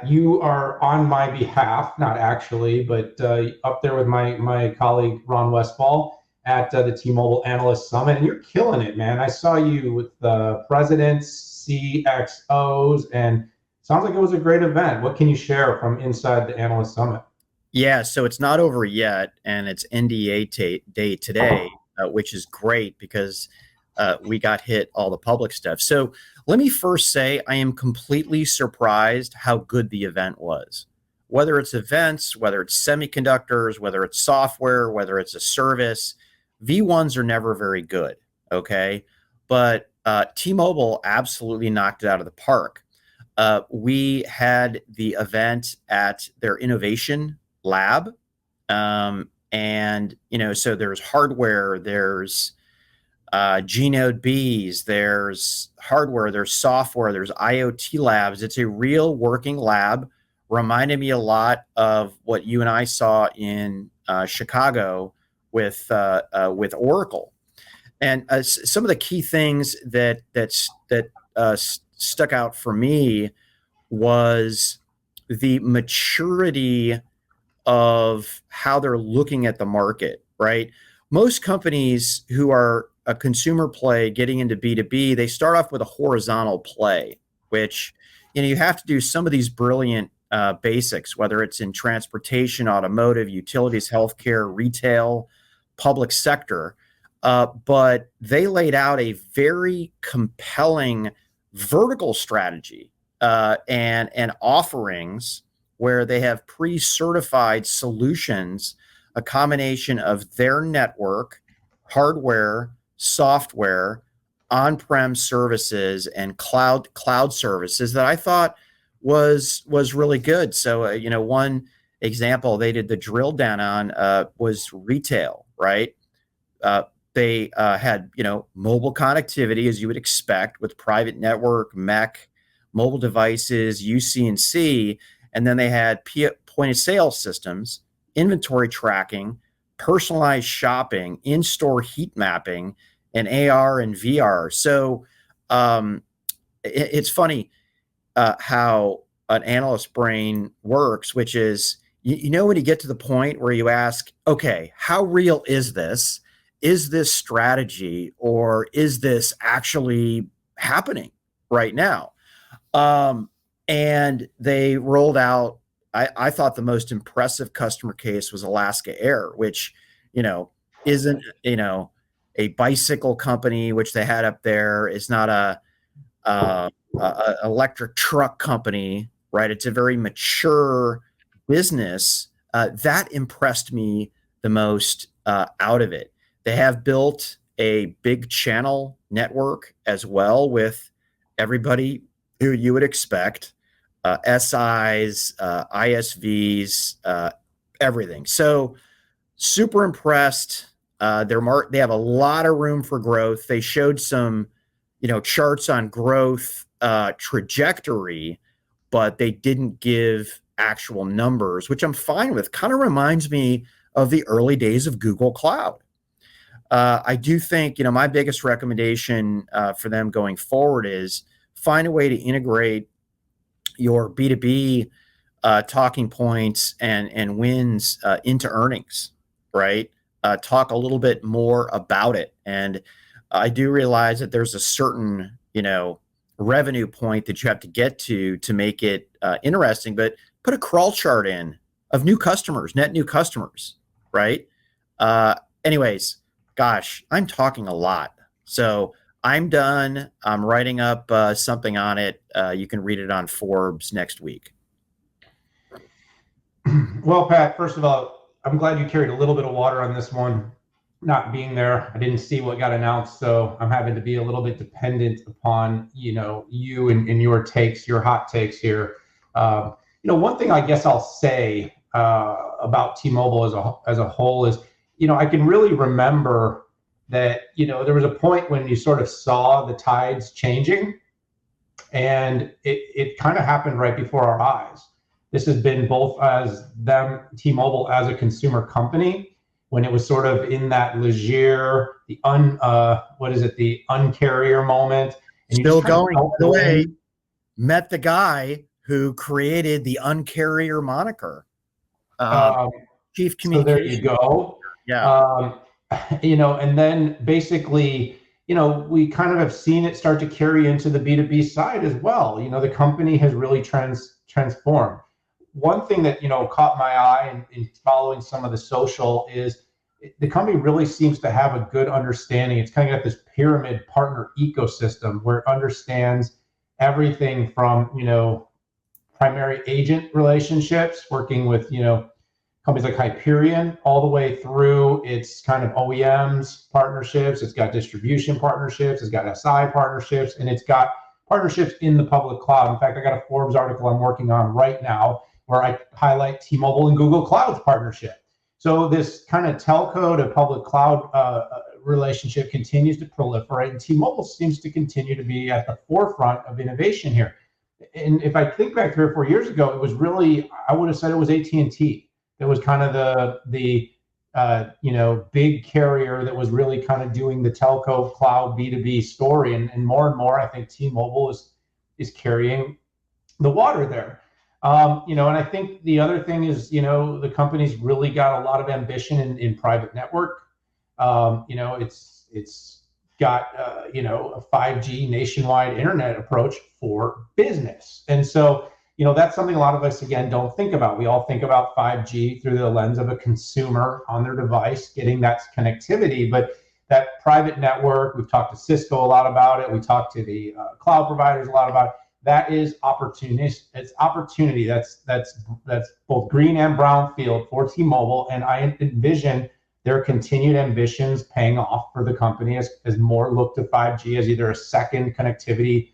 You are on my behalf, not actually, but up there with my colleague Ron Westfall at the T-Mobile Analyst Summit, and you're killing it, man. I saw you with the presidents, CXOs, and sounds like it was a great event. What can you share from inside the Analyst Summit? Yeah, so it's not over yet, and it's NDA day today, which is great because we got hit all the public stuff. So let me first say I am completely surprised how good the event was. Whether it's events, whether it's semiconductors, whether it's software, whether it's a service, V1s are never very good, okay? But T-Mobile absolutely knocked it out of the park. We had the event at their innovation lab. And, so there's hardware, there's G-Node Bs, there's hardware, there's software, there's IoT labs. It's a real working lab. Reminded me a lot of what you and I saw in Chicago with Oracle. And some of the key things that stuck out for me was the maturity of how they're looking at the market, right? Most companies who are a consumer play getting into B2B, they start off with a horizontal play, which, you have to do some of these brilliant basics, whether it's in transportation, automotive, utilities, healthcare, retail, public sector. But they laid out a very compelling vertical strategy and offerings where they have pre-certified solutions, a combination of their network, hardware, software, on-prem services, and cloud services that I thought was really good. So, one example they did the drill down on was retail, right? They had, mobile connectivity, as you would expect, with private network, MEC, mobile devices, UC&C, and then they had point of sale systems, inventory tracking, personalized shopping, in-store heat mapping, and AR and VR. So it's funny how an analyst brain works, which is, when you get to the point where you ask, okay, how real is this? Is this strategy, or is this actually happening right now? And they rolled out, I thought the most impressive customer case was Alaska Air, which, isn't, a bicycle company, which they had up there. Is not a electric truck company, right? It's a very mature business. That impressed me the most out of it. They have built a big channel network as well with everybody who you would expect, SIs, ISVs, everything. So super impressed. They have a lot of room for growth. They showed some, charts on growth trajectory, but they didn't give actual numbers, which I'm fine with. Kind of reminds me of the early days of Google Cloud. I do think, my biggest recommendation for them going forward is find a way to integrate your B2B talking points and wins into earnings, right? Talk a little bit more about it. And I do realize that there's a certain, revenue point that you have to get to make it interesting, but put a crawl chart in of new customers, net new customers, right? Anyways, gosh, I'm talking a lot. So I'm done. I'm writing up something on it. You can read it on Forbes next week. Well, Pat, first of all, I'm glad you carried a little bit of water on this one. Not being there, I didn't see what got announced, so I'm having to be a little bit dependent upon you and your takes, your hot takes here. One thing I guess I'll say about T-Mobile as a whole is, I can really remember that there was a point when you sort of saw the tides changing, and it kind of happened right before our eyes. This has been both as T-Mobile as a consumer company, when it was sort of in that Leger, the uncarrier moment. And Still going. By the way, met the guy who created the Uncarrier moniker, Um, chief so there you communication. go. Yeah. Um, and then basically, we kind of have seen it start to carry into the B2B side as well. The company has really transformed. One thing that, caught my eye in following some of the social is the company really seems to have a good understanding. It's kind of got this pyramid partner ecosystem where it understands everything from, primary agent relationships, working with, companies like Hyperion, all the way through its kind of OEMs partnerships. It's got distribution partnerships, it's got SI partnerships, and it's got partnerships in the public cloud. In fact, I got a Forbes article I'm working on right now where I highlight T-Mobile and Google Cloud's partnership. So this kind of telco to public cloud relationship continues to proliferate, and T-Mobile seems to continue to be at the forefront of innovation here. And if I think back 3 or 4 years ago, it was really, I would have said it was AT&T. That was kind of the big carrier that was really kind of doing the telco cloud B2B story, and more I think T-Mobile is carrying the water there. And I think the other thing is, the company's really got a lot of ambition in private network. It's got a 5G nationwide internet approach for business, and so that's something a lot of us, again, don't think about. We all think about 5G through the lens of a consumer on their device getting that connectivity, but that private network, we've talked to Cisco a lot about it. We talked to the cloud providers a lot about it. That is opportunity. It's opportunity. That's both green and brown field for T-Mobile, and I envision their continued ambitions paying off for the company as more look to 5G as either a second connectivity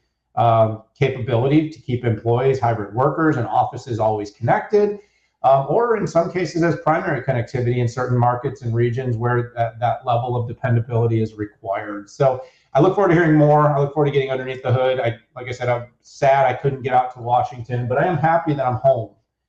capability to keep employees, hybrid workers, and offices always connected, or in some cases as primary connectivity in certain markets and regions where that level of dependability is required. So I look forward to hearing more. I look forward to getting underneath the hood. Like I said, I'm sad I couldn't get out to Washington, but I am happy that I'm home.